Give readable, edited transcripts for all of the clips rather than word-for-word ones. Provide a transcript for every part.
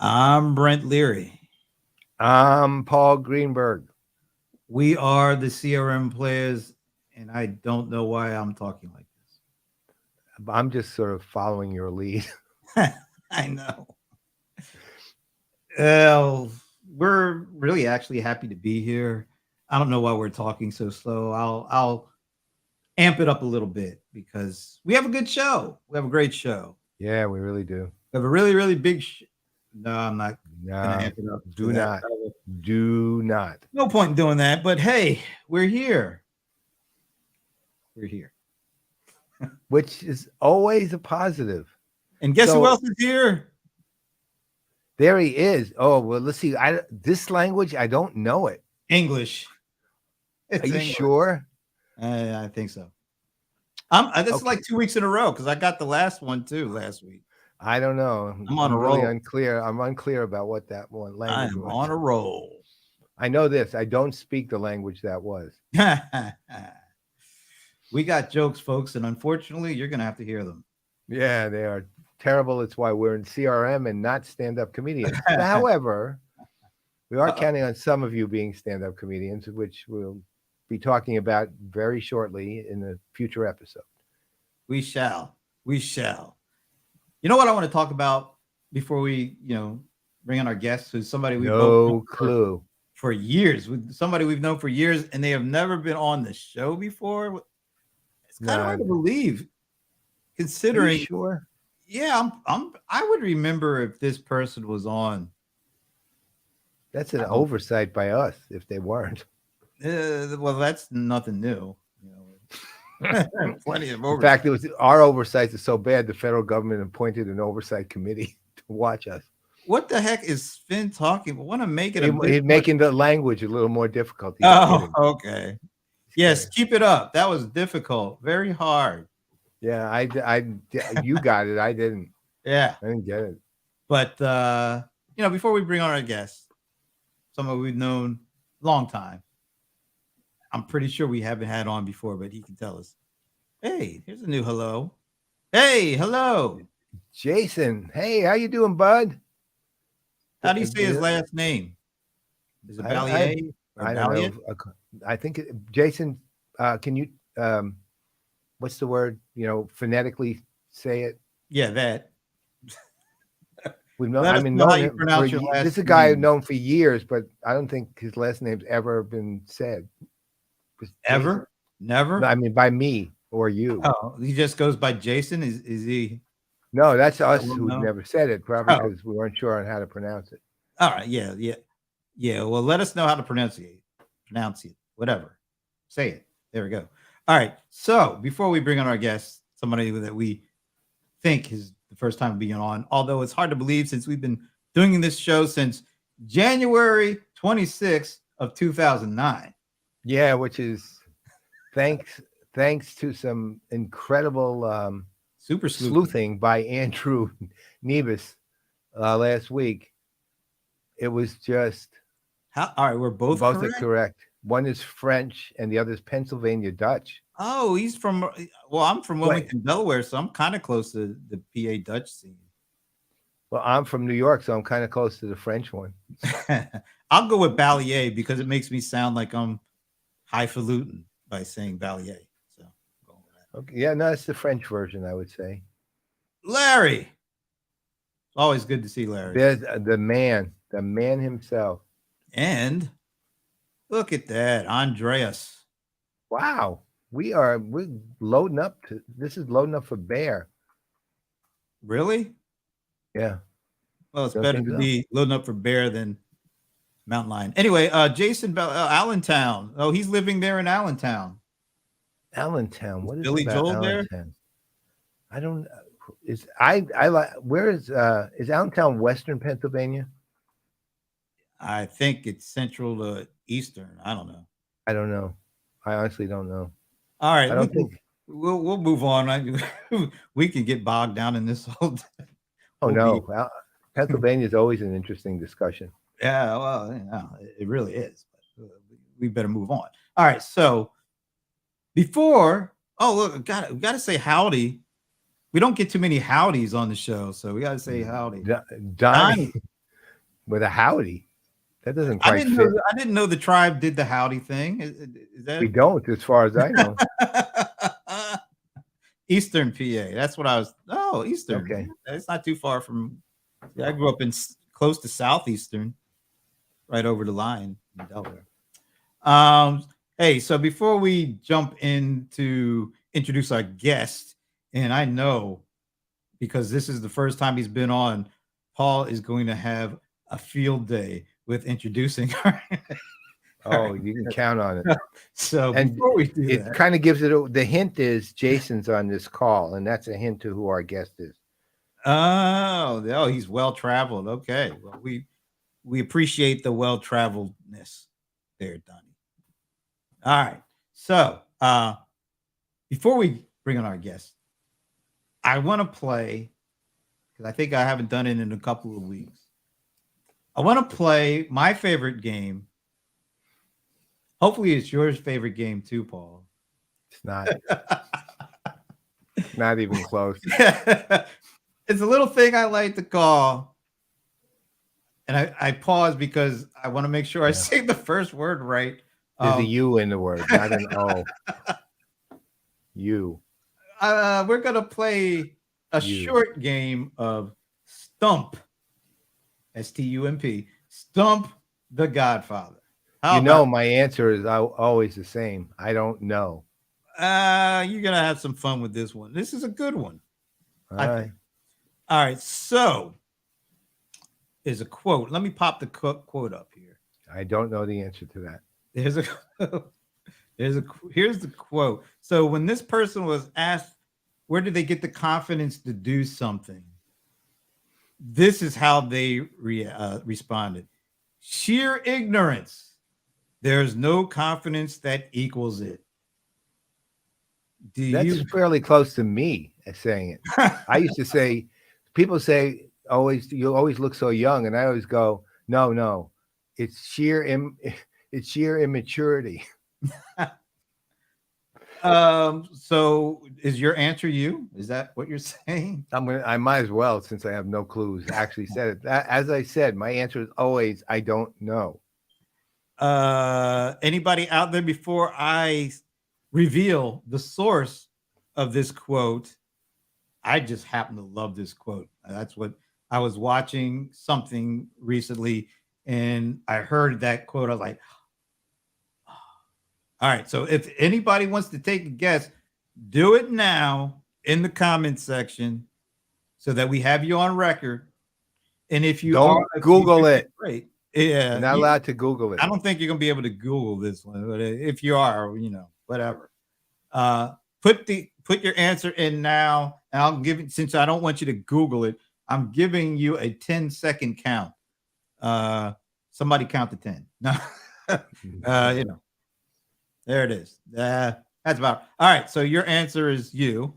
I'm Brent Leary. I'm Paul Greenberg. We are the CRM Playaz, and I don't know why I'm talking like I'm just sort of following your lead. this. I know. Well, we're really actually happy to be here. I don't know why we're talking so slow. I'll amp it up a little bit because we have a good show. We have a great show. Yeah, we really do. We have a really big. No, I'm not gonna No, amp it up. To do that not. level. Do not. No point in doing that. But hey, we're here. We're here. Which is always a positive. And guess who else is here? There he is. Oh, well, let's see. This language, I don't know it. English. Are you sure? I think so. This is like 2 weeks in a row because I got the last one too last week. I don't know. I'm on a roll. Really unclear. I'm unclear about what that one language was. I'm on a roll. I know this. I don't speak the language that was. We got jokes, folks, and unfortunately, you're gonna have to hear them. Yeah, they are terrible. It's why we're in CRM and not stand-up comedians. However, we are counting on some of you being stand-up comedians, which we'll be talking about very shortly in a future episode. We shall. We shall. You know what I want to talk about before we, bring on our guests, who's somebody we've no clue for years. Somebody we've known for years, and they have never been on the show before. It's kind of hard to believe, considering. Are you sure? Yeah, I would remember if this person was on. That's an oversight by us if they weren't. Well, that's nothing new. Plenty of oversight. In fact, it was our oversight is so bad the federal government appointed an oversight committee to watch us. What the heck is Finn talking about? Want to make it He's making the language a little more difficult. Oh, okay. Yes, keep it up. That was difficult. Very hard. Yeah, you got it. I didn't. Yeah. I didn't get it. But, before we bring on our guests, someone we've known a long time, I'm pretty sure we haven't had on before, but he can tell us. Hey, here's a new hello. Hey, hello. Jason. Hey, how you doing, bud? How do you say his last name? Is it Ballier? I don't know. I think Jason, can you what's the word? Phonetically say it. Yeah, that. We've known. I mean, this is a guy I've known for years, but I don't think his last name's ever been said. Ever? Never? I mean, by me or you. Oh, he just goes by Jason. Is he? No, that's us who never said it, probably because we weren't sure on how to pronounce it. All right. Yeah. Well, let us know how to pronounce it. Whatever. Say it. There we go. All right. So before we bring on our guest, somebody that we think is the first time being on, although it's hard to believe since we've been doing this show since January 26th of 2009. Yeah, which is thanks to some incredible super sleuthing by Andrew Nebus last week. It was just all right. We're both are correct. One is French and the other is Pennsylvania Dutch. Oh, he's from. Well, I'm from Wilmington, Delaware, so I'm kind of close to the PA Dutch scene. Well, I'm from New York, so I'm kind of close to the French one. I'll go with Ballier because it makes me sound like I'm highfalutin by saying Ballier. So, okay, yeah, no, it's the French version, I would say. Larry, always good to see Larry. There's the man himself. And look at that, Andreas. Wow, we're loading up this is loading up for bear. Really? Yeah. Well, it's better to be loading up for bear than mountain lion. Anyway, Jason Allentown. Oh, he's living there in Allentown. Allentown. What is Billy Joel Allentown? There? I don't. Where is Allentown? Western Pennsylvania. I think it's central to eastern. I don't know. I honestly don't know. All right, I don't think we'll move on. We can get bogged down in this whole. Pennsylvania is always an interesting discussion. Yeah, well, it really is. But we better move on. All right, so before, look, we got to say howdy. We don't get too many howdies on the show, so we got to say howdy. With a howdy. That doesn't I quite didn't fit. know. I didn't know the tribe did the howdy thing. Is that We don't, as far as I know. Eastern PA? That's what I was. Oh, Eastern. Okay. It's not too far from. Yeah, I grew up in close to Southeastern, right over the line in Delaware. Hey, so before we jump in to introduce our guest, and I know because this is the first time he's been on, Paul is going to have a field day with introducing her. Oh, you can count on it. So And before we do it that, kind of gives it the hint is Jason's on this call, and that's a hint to who our guest is. oh, he's well traveled. Okay, well we appreciate the well traveledness there, Donnie. All right, so before we bring on our guest, I want to play because I think I haven't done it in a couple of weeks. I want to play my favorite game. Hopefully, it's your favorite game too, Paul. It's not. Not even close. It's a little thing I like to call, and I pause because I want to make sure I say the first word right. There's a U in the word, not an O. U. We're gonna play a short game of Stump, STUMP, Stump the Godfather. My answer is always the same. I don't know. You're gonna have some fun with this one. This is a good one. All right. All right. So, is a quote. Let me pop the quote up here. I don't know the answer to that. Here's the quote. So when this person was asked, where did they get the confidence to do something? This is how they responded: sheer ignorance. There's no confidence that equals it. That's fairly close to me as saying it. I used to say, people say, you always look so young, and I always go, no, it's sheer immaturity. So is your answer you? Is that what you're saying? I might as well, since I have no clues, actually said it. As I said, my answer is always I don't know. Anybody out there before I reveal the source of this quote? I just happen to love this quote. That's what I was watching something recently, and I heard that quote. I was like, oh. All right. So if anybody wants to take a guess, do it now in the comment section so that we have you on record. And if you don't Google it, great. Yeah, you're not allowed to Google it. I don't think you're gonna be able to Google this one, but if you are, whatever. Put your answer in now, and I'll give it, since I don't want you to Google it, I'm giving you a 10-second count. Somebody count to 10. No, there it is. That's about all right. So your answer is you,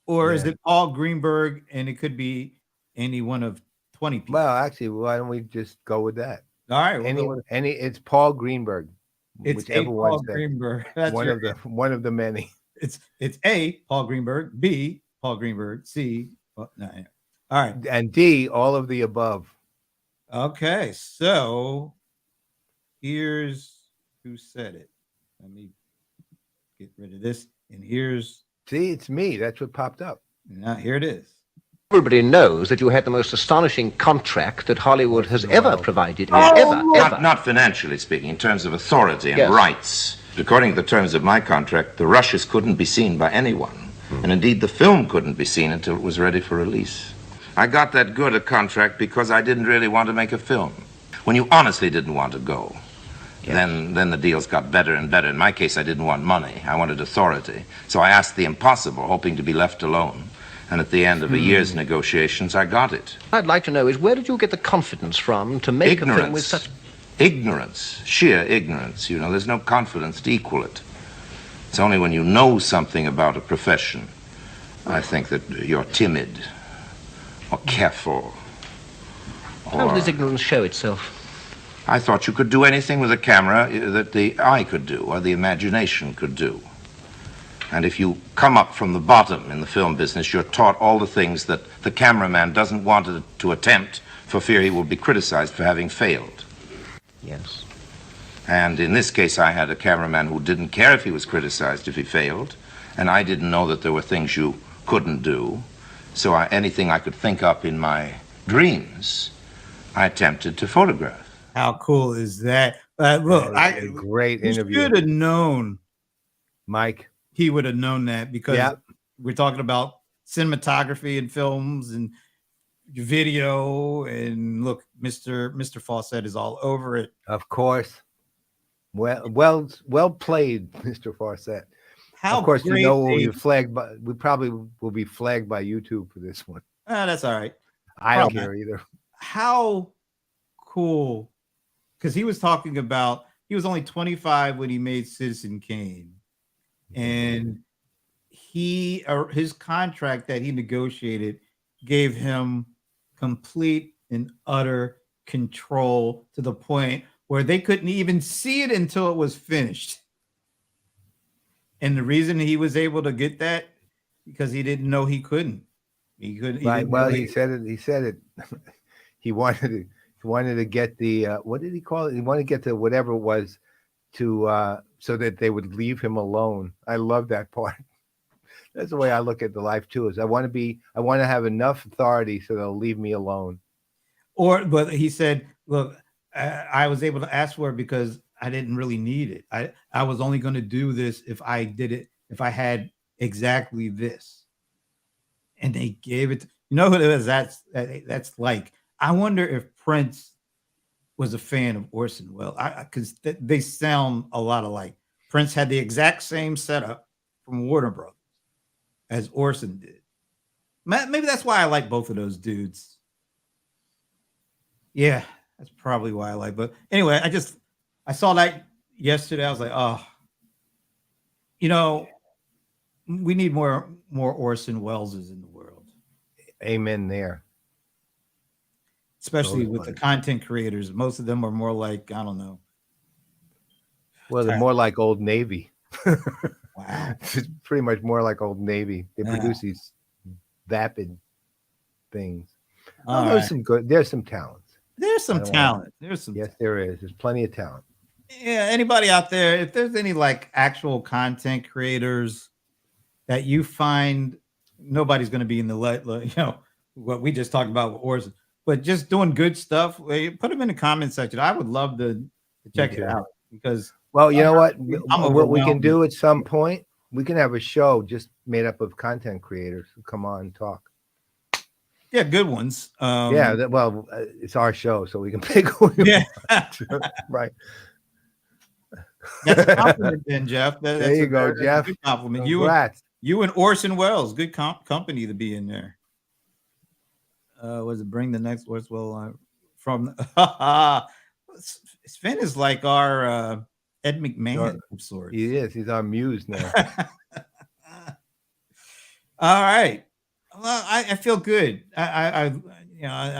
or is it Paul Greenberg? And it could be any one of 20 people. Well, actually, why don't we just go with that? All right. It's Paul Greenberg. It's A. Paul Greenberg. That's one of the many. It's A. Paul Greenberg. B. Paul Greenberg. C. Well, no, yeah. All right. And D. All of the above. Okay. So here's who said it. Let me get rid of this. And here's. See, it's me. That's what popped up. Now here it is. Everybody knows that you had the most astonishing contract that Hollywood has ever provided. Ever. Not financially speaking, in terms of authority and rights. According to the terms of my contract, the rushes couldn't be seen by anyone. And indeed, the film couldn't be seen until it was ready for release. I got that good a contract because I didn't really want to make a film. When you honestly didn't want to go, then the deals got better and better. In my case, I didn't want money. I wanted authority. So I asked the impossible, hoping to be left alone. And at the end of a year's negotiations, I got it. I'd like to know is, where did you get the confidence from to make a film with such... Ignorance, sheer ignorance. There's no confidence to equal it. It's only when you know something about a profession, I think, that you're timid or careful. How does ignorance show itself? I thought you could do anything with a camera that the eye could do or the imagination could do. And if you come up from the bottom in the film business, you're taught all the things that the cameraman doesn't want to attempt for fear he will be criticized for having failed. Yes. And in this case, I had a cameraman who didn't care if he was criticized if he failed, and I didn't know that there were things you couldn't do. So anything I could think up in my dreams, I attempted to photograph. How cool is that? Look, That is a great interview. Should have known, Mike. he would have known that, because we're talking about cinematography and films and video. And look, Mr. Fawcett is all over it. Of course. Well played, Mr. Fawcett. How of course, great we'll be flagged, but we probably will be flagged by YouTube for this one. That's all right. I don't care either. How cool, because he was talking about, he was only 25 when he made Citizen Kane, and his contract that he negotiated gave him complete and utter control, to the point where they couldn't even see it until it was finished. And the reason he was able to get that, because he didn't know he couldn't. He couldn't. Right. Well, he said it. He said it. He wanted to get the what did he call it? He wanted to get to whatever it was, to so that they would leave him alone. I love that part. That's the way I look at the life too. Is I want to have enough authority so they'll leave me alone. But he said, look, I was able to ask for it because I didn't really need it. I was only going to do this if I did it, if I had exactly this. And they gave it. You know who it is? That's like, I wonder if Prince was a fan of Orson Welles, because they sound a lot alike. Prince had the exact same setup from Warner Brothers as Orson did. Maybe that's why I like both of those dudes. Yeah, that's probably why I like. But anyway, I saw that yesterday. I was like, oh, we need more Orson Welleses in the world. Amen there. Especially with the content creators. Most of them are more like, I don't know. Well, they're more like Old Navy. Wow. It's pretty much more like Old Navy. They produce these vapid things. There's some talents. There's some talent. Yes, there is. There's plenty of talent. Yeah, anybody out there, if there's any like actual content creators that you find, nobody's going to be in the what we just talked about with Orson, but just doing good stuff, put them in the comment section. I would love to check it out, because well, you know what we can do at some point, we can have a show just made up of content creators who come on and talk. Yeah, good ones. It's our show, so we can pick who we want. Right. That's a compliment then, Jeff. There you go, Jeff. Good compliment. Congrats. You and Orson Welles, good company to be in there. Was it bring the next Orson Welles from? Sven is like our Ed McMahon of sorts. He is. He's our muse now. All right. Well, I feel good. I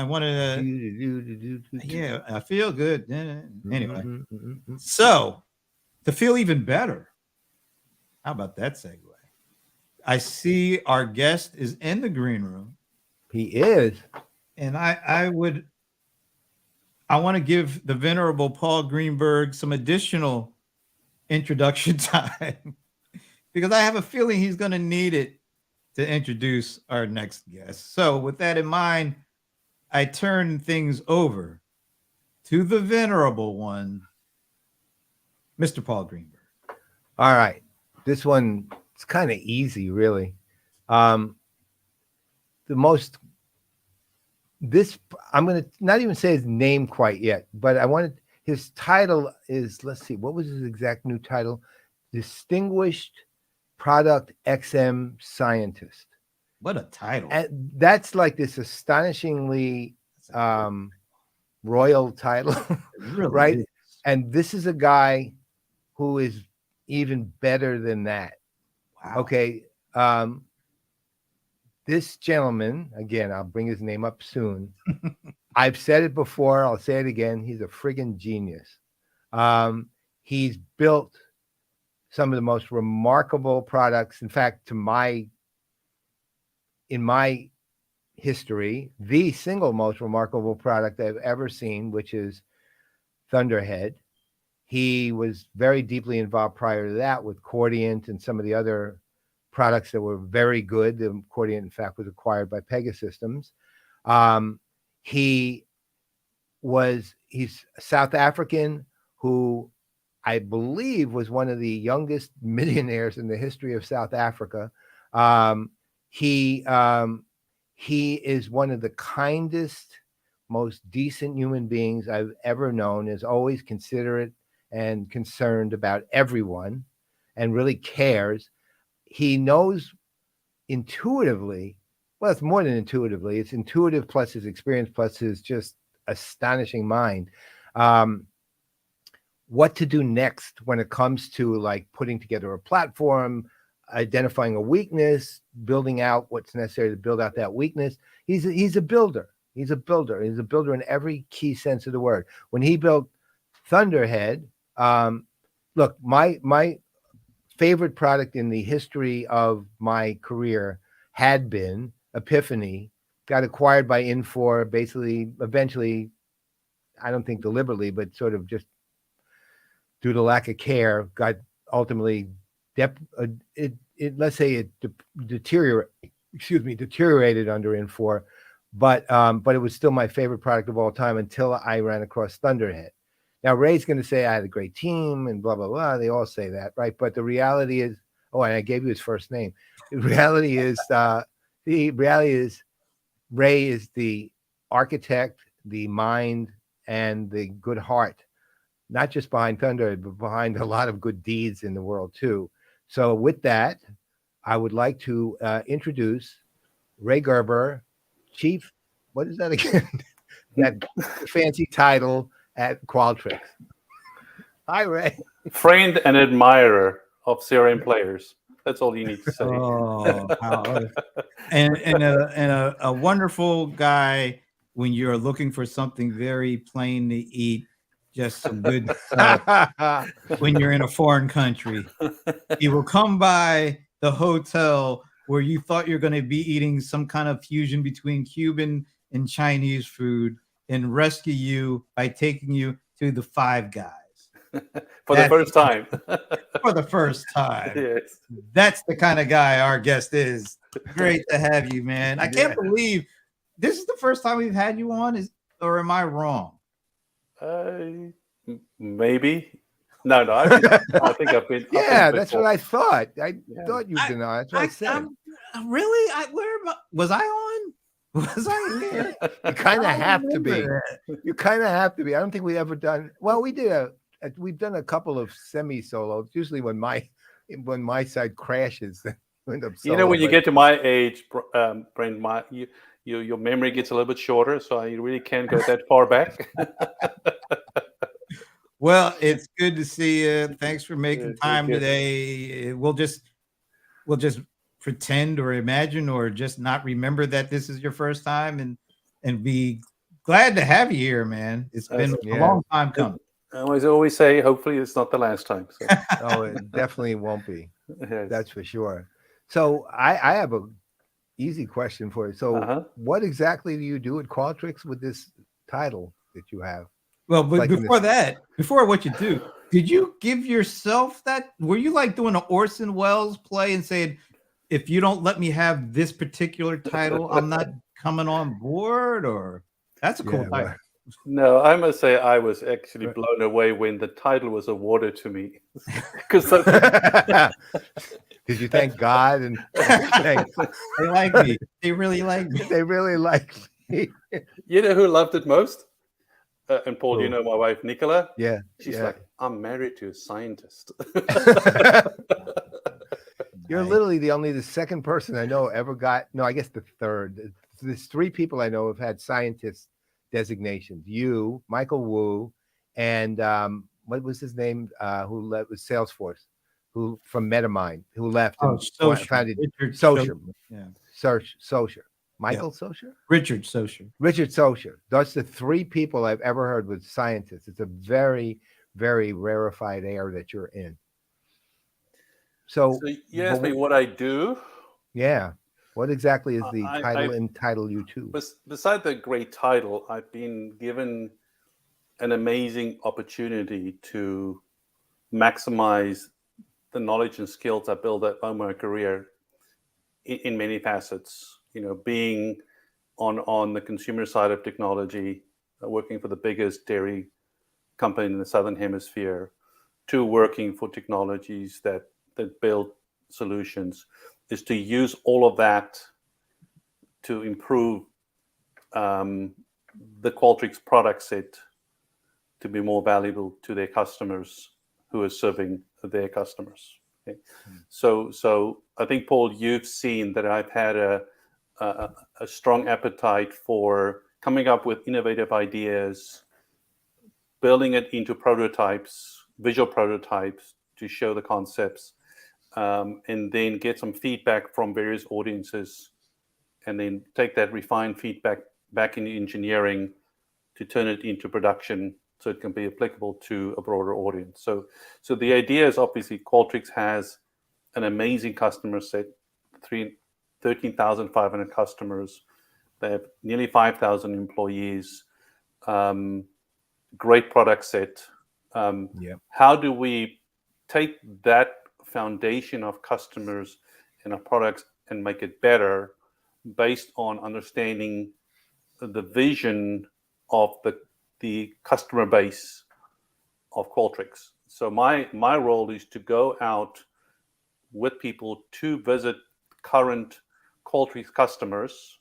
wanted to. Yeah, I feel good. Anyway, so to feel even better, how about that segue? I see our guest is in the green room. He is, and I want to give the venerable Paul Greenberg some additional introduction time, because I have a feeling he's going to need it to introduce our next guest. So with that in mind, I turn things over to the venerable one, Mr. Paul Greenberg. All right. This one, it's kind of easy, really. I'm going to not even say his name quite yet, but his title is, let's see, what was his exact new title? Distinguished Product XM Scientist. What a title. And that's like this astonishingly royal title, really right? is. And this is a guy who is even better than that. Wow. Okay. This gentleman, again, I'll bring his name up soon. I've said it before. I'll say it again. He's a friggin' genius. He's built some of the most remarkable products. In fact, in my history, the single most remarkable product I've ever seen, which is Thunderhead. He was very deeply involved prior to that with Quadient and some of the other products that were very good. The Quadient, in fact, was acquired by Pegasystems. He's South African, who I believe was one of the youngest millionaires in the history of South Africa. He is one of the kindest, most decent human beings I've ever known, is always considerate and concerned about everyone and really cares. He knows intuitively, well, it's more than intuitively, it's intuitive plus his experience plus his just astonishing mind, what to do next when it comes to like putting together a platform, identifying a weakness, building out what's necessary to build out that weakness. He's a builder. He's a builder. He's a builder in every key sense of the word. When he built Thunderhead, look, my favorite product in the history of my career had been Epiphany. Got acquired by Infor, basically, eventually, I don't think deliberately, but sort of just due to lack of care, got ultimately let's say it deteriorated under Infor, but it was still my favorite product of all time until I ran across Thunderhead. Now Ray's going to say I had a great team and blah blah blah. They all say that, right? But the reality is, oh, and I gave you his first name. The reality is Ray is the architect, the mind, and the good heart, not just behind Thunderhead, but behind a lot of good deeds in the world too. So with that, I would like to introduce Ray Gerber, Chief, what is that again? That fancy title at Qualtrics. Hi, Ray. Friend and admirer of CRM Playaz. That's all you need to say. Oh, and a wonderful guy when you're looking for something very plain to eat, just some good stuff. When you're in a foreign country, he will come by the hotel where you thought you're going to be eating some kind of fusion between Cuban and Chinese food and rescue you by taking you to the Five Guys. For the first time. For the first time. Yes. That's the kind of guy our guest is. Great to have you, man. I can't believe this is the first time we've had you on, or am I wrong? Maybe. No, I think I've been. Yeah, that's what I thought. I thought you'd been on. That's what I said. Really? Was I on? Was I here? You kind of have to be. You kind of have to be. I don't think we've ever done. Well, we did we've done a couple of semi-solos. Usually when my side crashes, then we end up solo, you know, when you get to my age, Brent, your memory gets a little bit shorter, so you really can't go that far back. Well, it's good to see you. Thanks for making time today. We'll just pretend or imagine or just not remember that this is your first time and be glad to have you here, man. It's been a long time coming. I always say, hopefully it's not the last time. So. Oh, it definitely won't be. Yes. That's for sure. So I have a easy question for you. So what exactly do you do at Qualtrics with this title that you have? Well, but before what you do, did you give yourself that? Were you like doing an Orson Welles play and saying, if you don't let me have this particular title, I'm not coming on board? Or that's a cool title. No, I must say I was actually blown away when the title was awarded to me. Because did you thank God? And they like me. They really like me. They really like me. You know who loved it most? And Paul, you know my wife, Nicola? Yeah. She's like, I'm married to a scientist. You're literally the second person I know ever got, no, I guess the third. There's three people I know have had scientist designations. You, Michael Wu, and what was his name? Who left with Salesforce, who from MetaMind, who left and founded Socher. Yeah. Socher. Michael Socher? Richard Socher. Richard Socher. That's the three people I've ever heard with scientists. It's a very, very rarefied air that you're in. So, So you asked me what I do. yeah, what exactly is the I- title I- entitle you to? Beside the great title, I've been given an amazing opportunity to maximize the knowledge and skills I built up over my career in many facets. Being on the consumer side of technology, working for the biggest dairy company in the Southern Hemisphere, to working for technologies that build solutions, is to use all of that to improve the Qualtrics product set to be more valuable to their customers who are serving their customers. Okay? So I think, Paul, you've seen that I've had a strong appetite for coming up with innovative ideas, building it into prototypes, visual prototypes to show the concepts, and then get some feedback from various audiences, and then take that refined feedback back into engineering to turn it into production so it can be applicable to a broader audience. So the idea is, obviously, Qualtrics has an amazing customer set, 13,500 customers. They have nearly 5,000 employees, great product set. How do we take that foundation of customers and our products and make it better based on understanding the vision of the customer base of Qualtrics? So my role is to go out with people to visit current Qualtrics customers,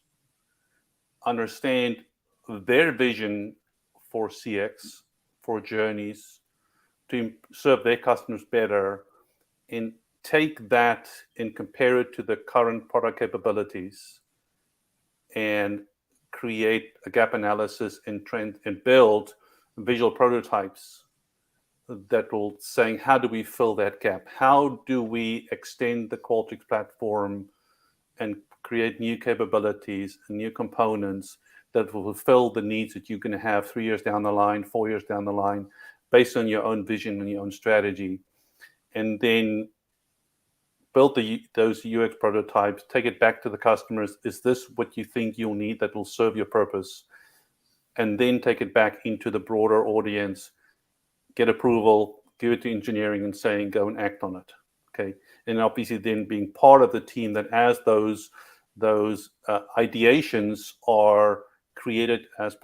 understand their vision for CX, for journeys, to serve their customers better, and take that and compare it to the current product capabilities, and create a gap analysis and trend and build visual prototypes that will saying, how do we fill that gap? How do we extend the Qualtrics platform and create new capabilities and new components that will fulfill the needs that you're going to have 3 years down the line, 4 years down the line, based on your own vision and your own strategy? And then build those UX prototypes, take it back to the customers. Is this what you think you'll need that will serve your purpose? And then take it back into the broader audience, get approval, give it to engineering, and saying, go and act on it. Okay. And obviously then being part of the team that, as those ideations are created as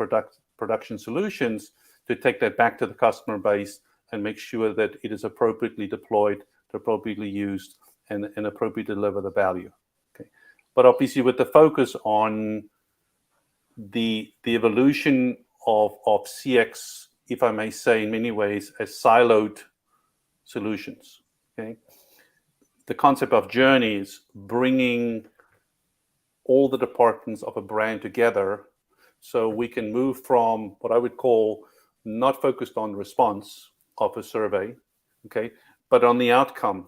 production solutions, to take that back to the customer base and make sure that it is appropriately deployed, appropriately used, and appropriately deliver the value. Okay. But obviously with the focus on the evolution of CX, if I may say, in many ways, as siloed solutions. Okay. The concept of journeys, bringing all the departments of a brand together so we can move from what I would call not focused on response of a survey, okay, but on the outcome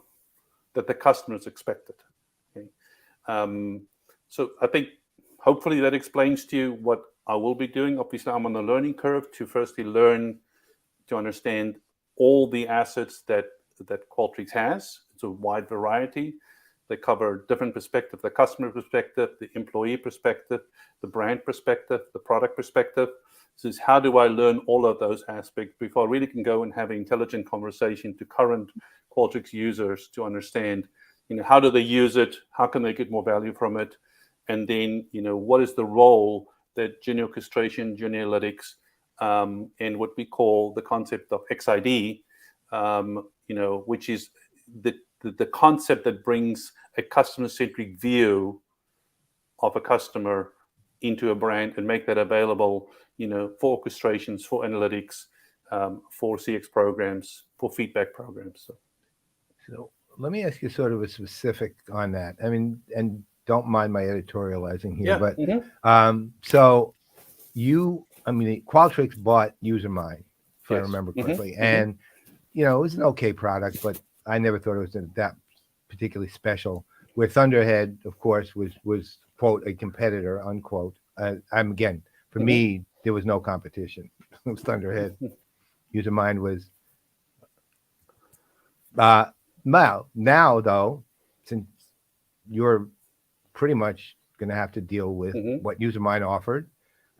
that the customers expected. Okay. So I think hopefully that explains to you what I will be doing. Obviously, I'm on the learning curve to firstly learn to understand all the assets that Qualtrics has. It's a wide variety. They cover different perspectives: the customer perspective, the employee perspective, the brand perspective, the product perspective. So it's how do I learn all of those aspects before I really can go and have an intelligent conversation to current Qualtrics users to understand, how do they use it? How can they get more value from it? And then, what is the role that journey orchestration, journey analytics, and what we call the concept of XID, which is the concept that brings a customer-centric view of a customer into a brand and make that available, for orchestrations, for analytics, for CX programs, for feedback programs. So let me ask you sort of a specific on that. I mean, and don't mind my editorializing here, but so Qualtrics bought UserMind, if I remember correctly, and it was an okay product, but I never thought it was that particularly special. Where Thunderhead, of course, was quote a competitor, unquote. For me, there was no competition. It was Thunderhead. UserMind was. Now though, since you're pretty much going to have to deal with what UserMind offered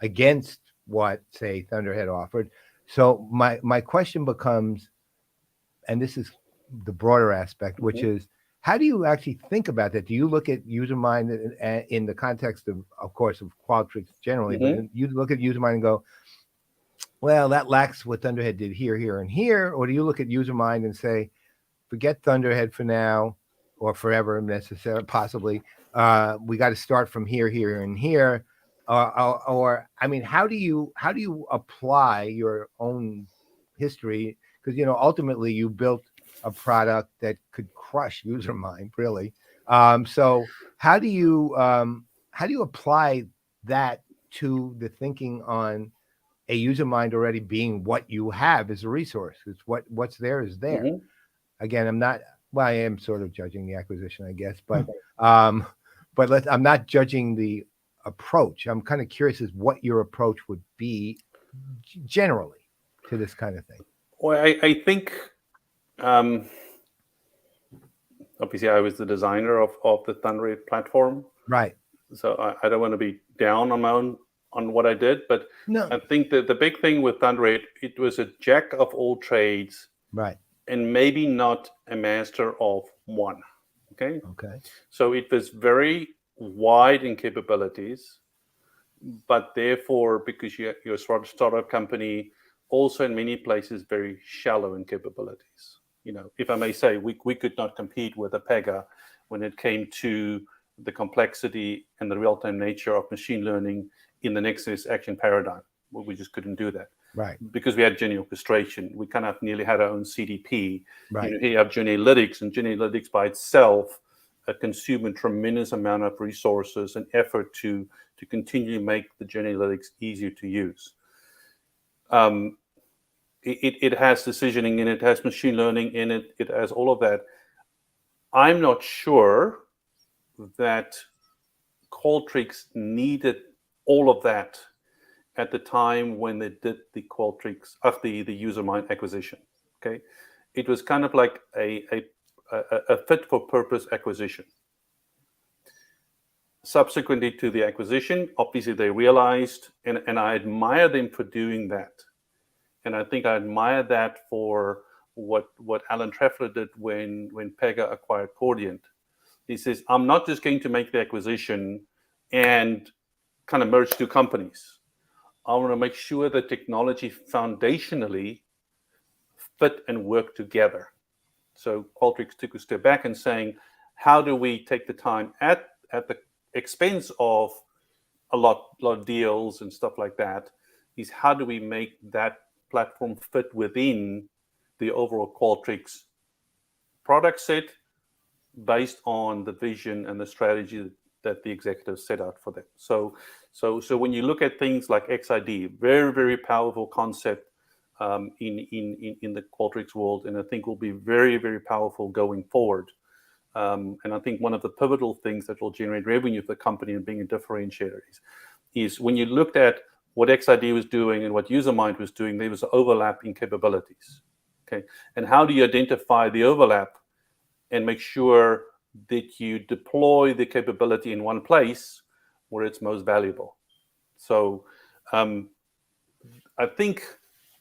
against what, say, Thunderhead offered. So my question becomes, and this is the broader aspect, which is, how do you actually think about that? Do you look at UserMind in the context of course, of Qualtrics generally, but you look at UserMind and go, well, that lacks what Thunderhead did here, here, and here? Or do you look at UserMind and say, forget Thunderhead for now, or forever necessarily, possibly. We got to start from here, here, and here. Or I mean, how do you apply your own history? Because ultimately you built a product that could crush UserMind, really. So how do you apply that to the thinking on a UserMind already being what you have as a resource? It's what's there is there. Again, I am sort of judging the acquisition, I guess, but I'm not judging the approach. I'm kind of curious as what your approach would be generally to this kind of thing. Well, I think obviously I was the designer of the Thunderhead platform, right? So I don't want to be down on my own on what I did, but no. I think that the big thing with Thunderhead, it was a jack of all trades, right? And maybe not a master of one. Okay. So it was very wide in capabilities, but therefore, because you're a startup company, also in many places very shallow in capabilities. If I may say, we could not compete with a Pega when it came to the complexity and the real-time nature of machine learning in the next action paradigm. We just couldn't do that. Right. Because we had Journey Orchestration. We kind of nearly had our own CDP. Right. Here you have Journey Analytics, and Journey Analytics by itself consumed a tremendous amount of resources and effort to continue to make the Journey Analytics easier to use. It has decisioning in it, it has machine learning in it, it has all of that. I'm not sure that Qualtrics needed all of that at the time when they did the Qualtrics of the UserMind acquisition. Okay, it was kind of like a fit for purpose acquisition. Subsequently to the acquisition, obviously they realized, and I admire them for doing that. And I think I admire that for what Alan Trefler did when Pega acquired Cordiant. He says, I'm not just going to make the acquisition and kind of merge two companies. I want to make sure that technology foundationally fit and work together. So Qualtrics took a step back and saying, how do we take the time at the expense of a lot of deals and stuff like that, is how do we make that platform fit within the overall Qualtrics product set based on the vision and the strategy that the executives set out for them. So when you look at things like XID, very, very powerful concept in the Qualtrics world, and I think will be very, very powerful going forward. And I think one of the pivotal things that will generate revenue for the company and being a differentiator is when you looked at what XID was doing and what UserMind was doing, there was an overlap in capabilities. Okay, and how do you identify the overlap and make sure that you deploy the capability in one place where it's most valuable? So I think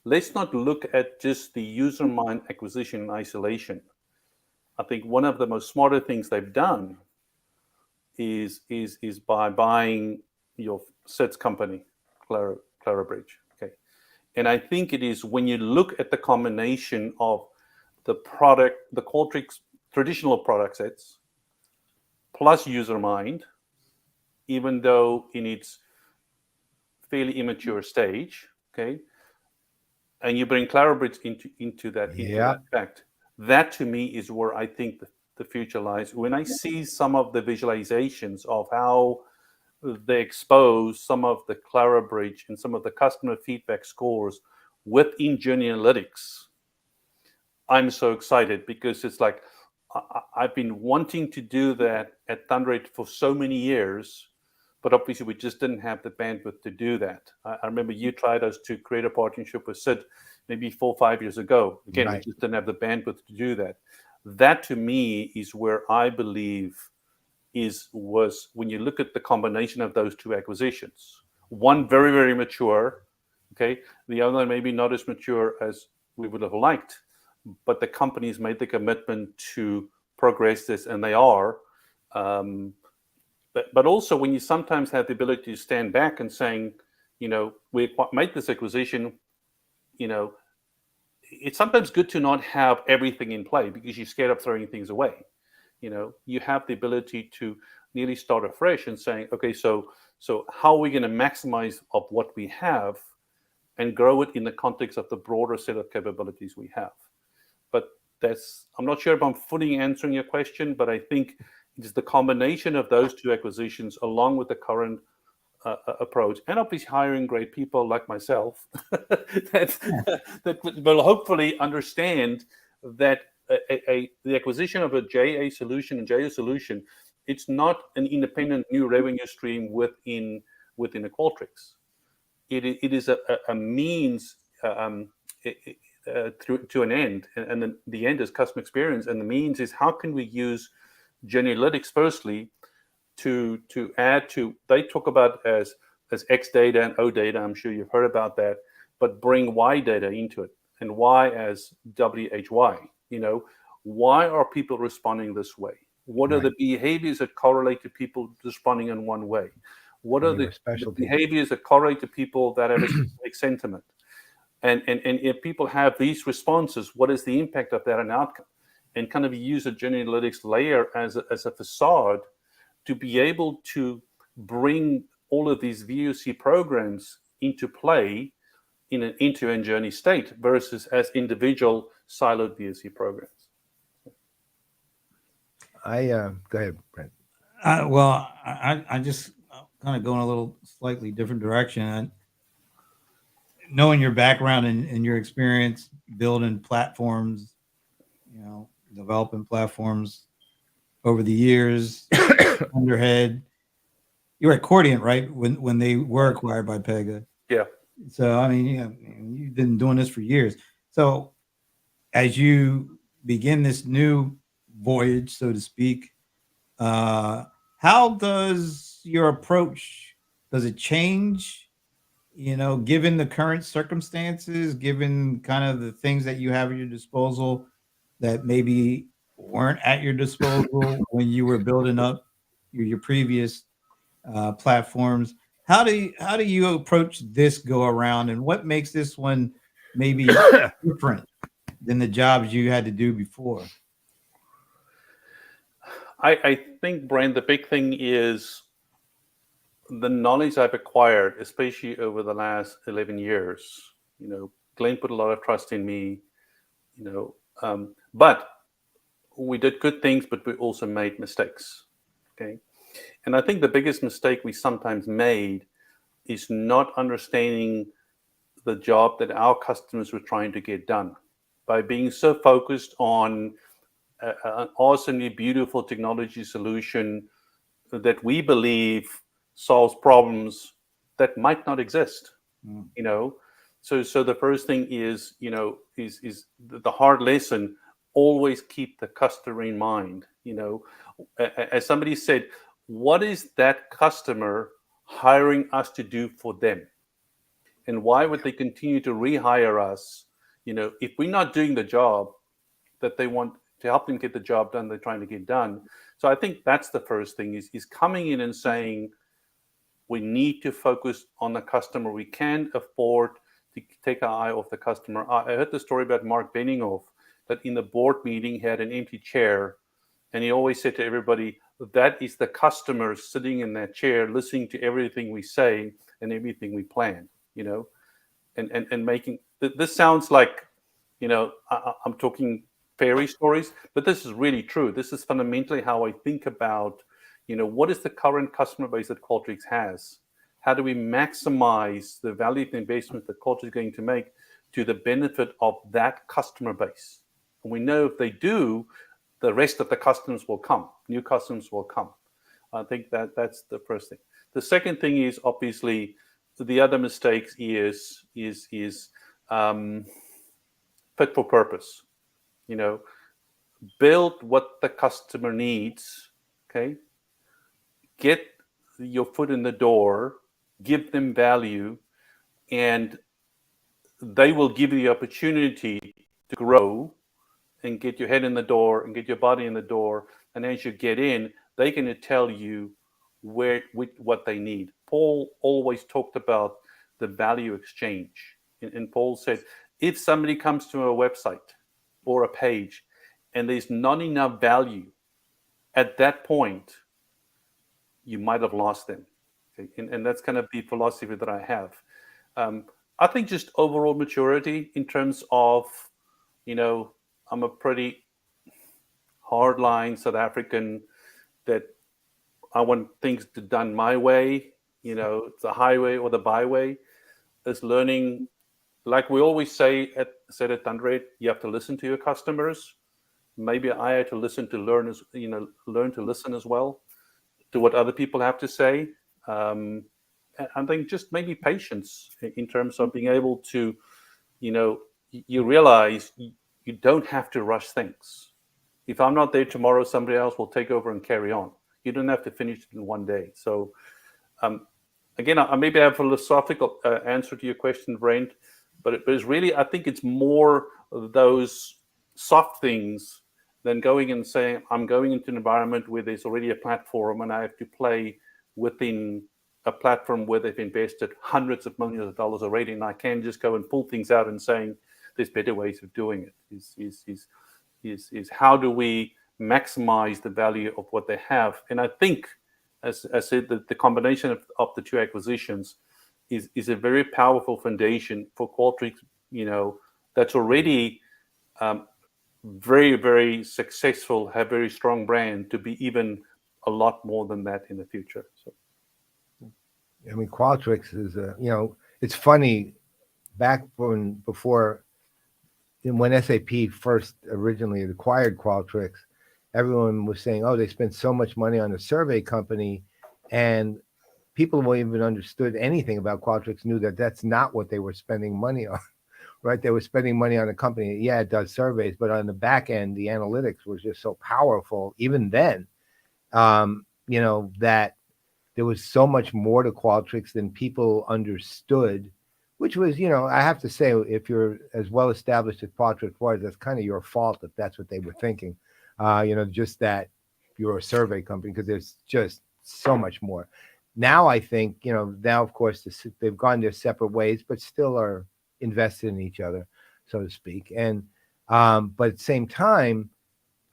let's not look at just the UserMind acquisition in isolation. I think one of the most smarter things they've done is by buying your SITS company, Clarabridge. Okay, and I think it is when you look at the combination of the Qualtrics traditional product sets plus UserMind, even though in its fairly immature stage, okay, and you bring Clarabridge into that fact. That to me is where I think the future lies. When I see some of the visualizations of how they expose some of the Clarabridge and some of the customer feedback scores within Journey Analytics, I'm so excited because it's like I've been wanting to do that at Thunderhead for so many years, but obviously we just didn't have the bandwidth to do that. I remember you tried us to create a partnership with Sid maybe 4 or 5 years ago. Again, we just didn't have the bandwidth to do that. That to me is where I believe was when you look at the combination of those two acquisitions. One very, very mature, okay, the other maybe not as mature as we would have liked, but the companies made the commitment to progress this, and they are. But also when you sometimes have the ability to stand back and saying, we made this acquisition, it's sometimes good to not have everything in play because you're scared of throwing things away. You have the ability to nearly start afresh and saying, okay, so how are we going to maximize of what we have and grow it in the context of the broader set of capabilities we have? But I'm not sure if I'm fully answering your question, but I think it's the combination of those two acquisitions along with the current approach, and obviously hiring great people like myself that will hopefully understand that the acquisition of a JA solution and JA solution, it's not an independent new revenue stream within a Qualtrics. It is a means to an end, and then the end is customer experience, and the means is how can we use Genalytics firstly to add to, they talk about as X data and O data, I'm sure you've heard about that, but bring Y data into it, and Y as WHY. Why are people responding this way? What are the behaviors that correlate to people responding in one way? What are the behaviors that correlate to people that have a specific sentiment? And if people have these responses, what is the impact of that on outcome? And kind of use a Genalytics layer as a facade to be able to bring all of these VOC programs into play in an end-to-end journey state versus as individual siloed VOC programs. Go ahead, Brent. I just kind of going a little slightly different direction. Knowing your background and your experience building platforms, developing platforms over the years, Thunderhead, you were at Cordiant, right? When they were acquired by Pega. Yeah. So, I mean, you've been doing this for years. So as you begin this new voyage, so to speak, how does your approach, does it change, given the current circumstances, given kind of the things that you have at your disposal that maybe weren't at your disposal when you were building up your previous platforms? How do you approach this go around, and what makes this one maybe different than the jobs you had to do before? I think, Brent, the big thing is the knowledge I've acquired, especially over the last 11 years. Glenn put a lot of trust in me, but we did good things, but we also made mistakes. Okay. And I think the biggest mistake we sometimes made is not understanding the job that our customers were trying to get done by being so focused on an awesomely beautiful technology solution that we believe solves problems that might not exist. So the first thing is the hard lesson: always keep the customer in mind. As somebody said, what is that customer hiring us to do for them, and why would they continue to rehire us? If we're not doing the job that they want to help them get the job done they're trying to get done. So I think that's the first thing is coming in and saying we need to focus on the customer. We can't afford to take our eye off the customer. I heard the story about Mark Benioff, that in the board meeting he had an empty chair, and he always said to everybody, that is the customer sitting in that chair listening to everything we say and everything we plan, and making this sounds like, I'm talking fairy stories, but this is really true. This is fundamentally how I think about, what is the current customer base that Qualtrics has? How do we maximize the value of the investment that Qualtrics is going to make to the benefit of that customer base? And we know if they do, the rest of the customers will come. New customers will come. I think that's the first thing. The second thing is obviously the other mistakes is fit for purpose. build what the customer needs, okay? Get your foot in the door, give them value, and they will give you the opportunity to grow and get your head in the door and get your body in the door. And as you get in, they can tell you what they need. Paul always talked about the value exchange. And Paul said, if somebody comes to a website or a page and there's not enough value at that point, you might have lost them. Okay? And that's kind of the philosophy that I have. I think just overall maturity in terms of, I'm a pretty hardline South African that I want things done my way, the highway or the byway. Is learning, like we always said at Thunderheard, you have to listen to your customers. Maybe I had to listen to learn to listen as well to what other people have to say. I think just maybe patience in terms of being able to, you realize you don't have to rush things. If I'm not there tomorrow, somebody else will take over and carry on. You don't have to finish it in one day. So, again, I maybe have a philosophical answer to your question, Brent, but it's really, I think it's more of those soft things than going and saying, I'm going into an environment where there's already a platform and I have to play within a platform where they've invested hundreds of millions of dollars already, and I can just go and pull things out and saying there's better ways of doing it. Is how do we maximize the value of what they have? And I think, as I said, the combination of the two acquisitions is a very powerful foundation for Qualtrics, that's already very, very successful, have very strong brand, to be even a lot more than that in the future. So, I mean, Qualtrics is it's funny, back when SAP first originally acquired Qualtrics, everyone was saying, oh, they spent so much money on a survey company, and people who even understood anything about Qualtrics knew that that's not what they were spending money on, right? They were spending money on a company. Yeah, it does surveys, but on the back end, the analytics was just so powerful, even then, that there was so much more to Qualtrics than people understood, which was, I have to say, if you're as well established as Qualtrics was, that's kind of your fault if that's what they were thinking. Just that you're a survey company, because there's just so much more. Now I think, now of course they've gone their separate ways, but still are invested in each other, so to speak. And but at the same time,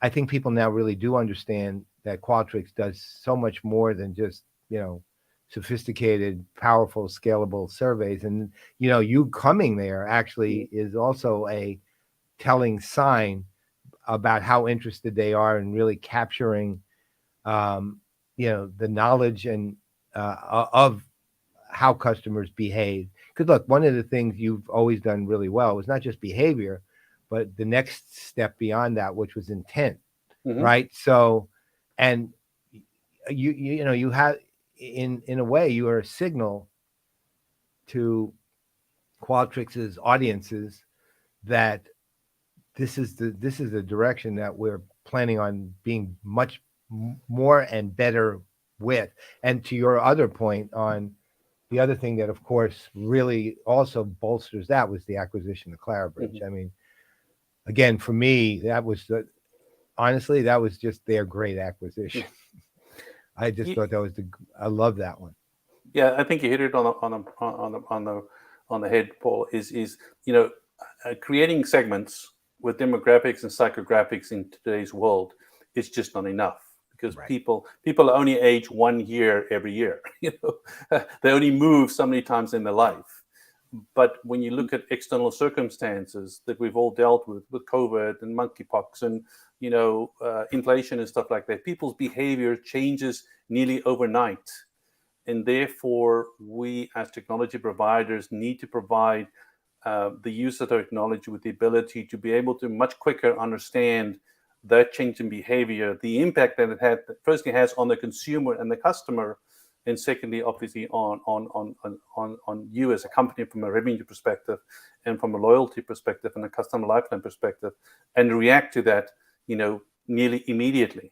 I think people now really do understand that Qualtrics does so much more than just, sophisticated, powerful, scalable surveys. And, you coming there actually is also a telling sign about how interested they are in really capturing, the knowledge and of how customers behave. Because look, one of the things you've always done really well was not just behavior, but the next step beyond that, which was intent, right? So, and you have, in a way, you are a signal to Qualtrics's audiences that this is the direction that we're planning on being much more and better with. And to your other point on the other thing that, of course, really also bolsters that was the acquisition of Clarabridge. I mean, again, for me, that was honestly, that was just their great acquisition. I just thought that was I love that one. Yeah, I think you hit it on the head, Paul. Is creating segments with demographics and psychographics in today's world is just not enough, because people only age 1 year every year. They only move so many times in their life. But when you look at external circumstances that we've all dealt with COVID and monkeypox and inflation and stuff like that, people's behavior changes nearly overnight. And therefore, we as technology providers need to provide the use of technology with the ability to be able to much quicker understand that change in behavior, the impact that it had, firstly has on the consumer and the customer, and secondly, obviously, on you as a company from a revenue perspective and from a loyalty perspective and a customer lifetime perspective, and react to that nearly immediately.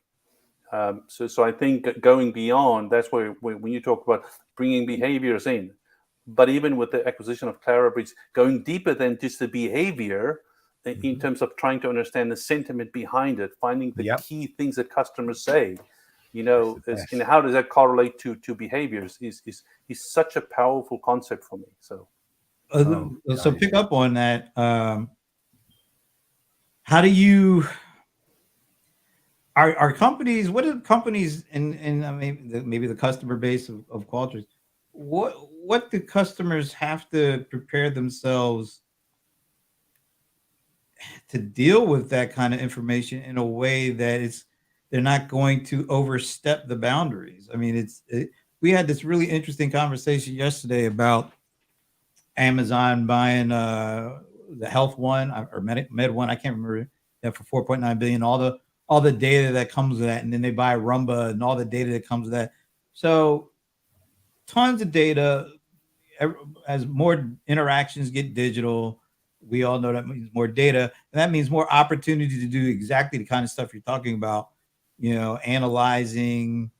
So I think going beyond, that's where when you talk about bringing behaviors in, but even with the acquisition of Clarabridge, going deeper than just the behavior in terms of trying to understand the sentiment behind it, finding the key things that customers say, and how does that correlate to behaviors is such a powerful concept for me. So, so pick up on that. How do you? Are companies? What are companies and I mean maybe the customer base of Qualtrics? What do customers have to prepare themselves to deal with that kind of information in a way that they're not going to overstep the boundaries? I mean, we had this really interesting conversation yesterday about Amazon buying the health one or med one, I can't remember that, for $4.9 billion. All the data that comes with that, and then they buy Rumba and all the data that comes with that. So tons of data. As more interactions get digital, we all know that means more data, and that means more opportunity to do exactly the kind of stuff you're talking about. Analyzing,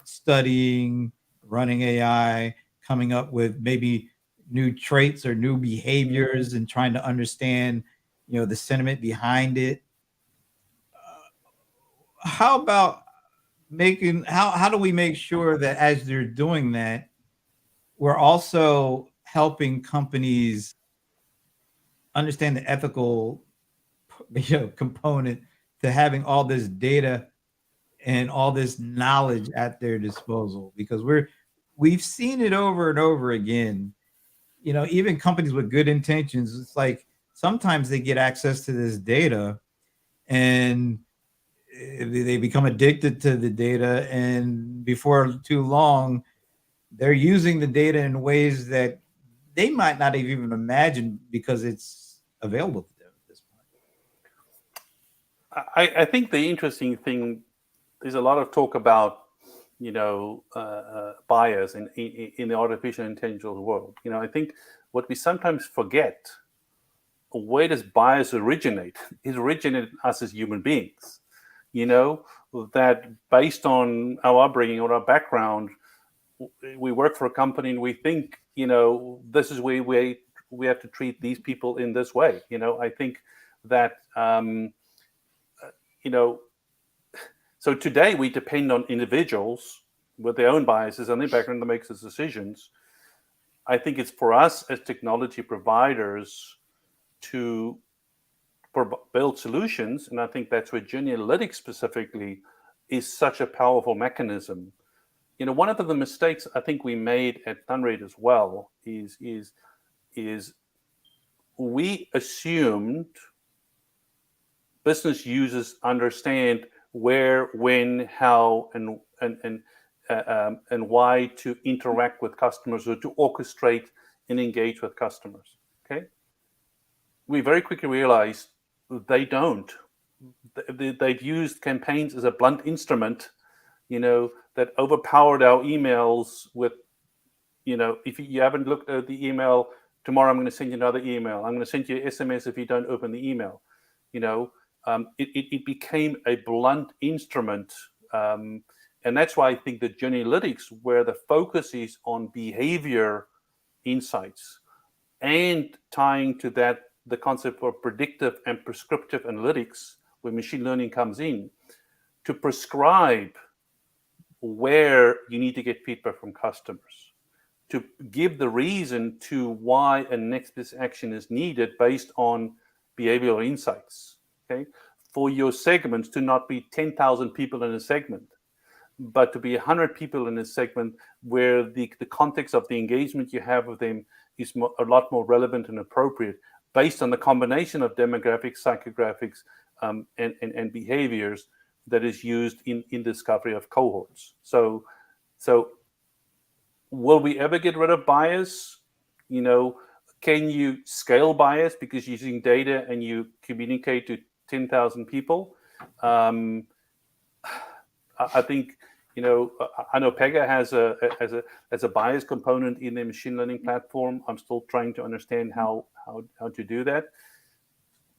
studying, running AI, coming up with maybe new traits or new behaviors, and trying to understand, the sentiment behind it. How about how do we make sure that as they're doing that, we're also helping companies understand the ethical, component to having all this data and all this knowledge at their disposal? Because we've seen it over and over again. Even companies with good intentions, it's like sometimes they get access to this data and they become addicted to the data, and before too long they're using the data in ways that they might not have even imagined because it's available to them at this point. I think the interesting thing, there's a lot of talk about bias in the artificial intelligence world. I think what we sometimes forget, where does bias originate? It originated in us as human beings. That based on our upbringing or our background, we work for a company and we think, this is where we have to treat these people in this way. I think that, so today we depend on individuals with their own biases and their background that makes the decisions. I think it's for us as technology providers to build solutions, and I think that's where Journey Analytics specifically is such a powerful mechanism. One of the mistakes I think we made at Thunderheard as well is we assumed business users understand where, when, how, and why to interact with customers or to orchestrate and engage with customers. Okay, we very quickly realized they don't. They've used campaigns as a blunt instrument, that overpowered our emails with, if you haven't looked at the email, tomorrow I'm going to send you another email. I'm going to send you an SMS if you don't open the email. It became a blunt instrument. And that's why I think that Journey Analytics, where the focus is on behavior insights and tying to that the concept of predictive and prescriptive analytics, where machine learning comes in, to prescribe where you need to get feedback from customers, to give the reason to why a next best action is needed based on behavioral insights. Okay, for your segments to not be 10,000 people in a segment, but to be 100 people in a segment where the context of the engagement you have with them is a lot more relevant and appropriate based on the combination of demographics, psychographics, and behaviors that is used in discovery of cohorts. So will we ever get rid of bias? Can you scale bias because you're using data and you communicate to 10,000 people? I think, I know Pega has a bias component in their machine learning platform. I'm still trying to understand how to do that.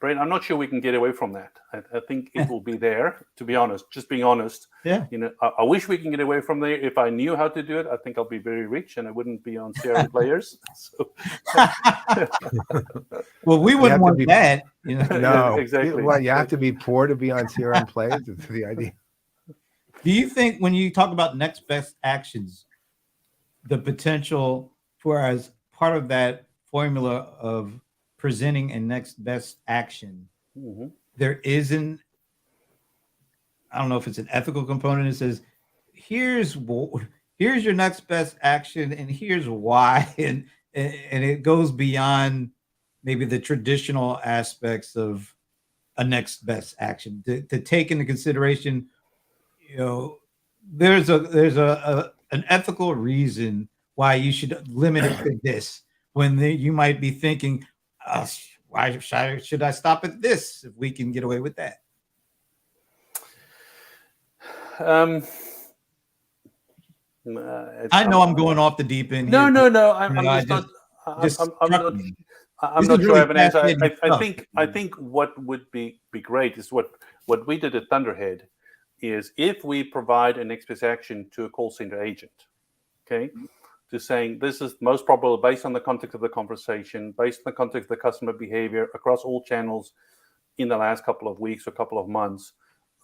Brent, I'm not sure we can get away from that. I think it will be there, to be honest, just being honest. Yeah. I wish we can get away from there. If I knew how to do it, I think I'll be very rich and I wouldn't be on CRM Playaz. So. Well, we wouldn't want that. No, exactly. Well, you have to be poor to be on CRM Playaz. It's the idea. Do you think when you talk about next best actions, the potential for as part of that formula of presenting a next best action, there isn't, I don't know if it's an ethical component. It says, here's your next best action and here's why. And it goes beyond maybe the traditional aspects of a next best action to take into consideration, there's an ethical reason why you should limit it to this when you might be thinking, why should I stop at this if we can get away with that? I know I'm going off the deep end. No. I'm not sure I have an answer. I think what would be great is what we did at Thunderheard is if we provide a next best action to a call center agent, okay, to saying this is most probable based on the context of the conversation, based on the context of the customer behavior across all channels in the last couple of weeks or couple of months.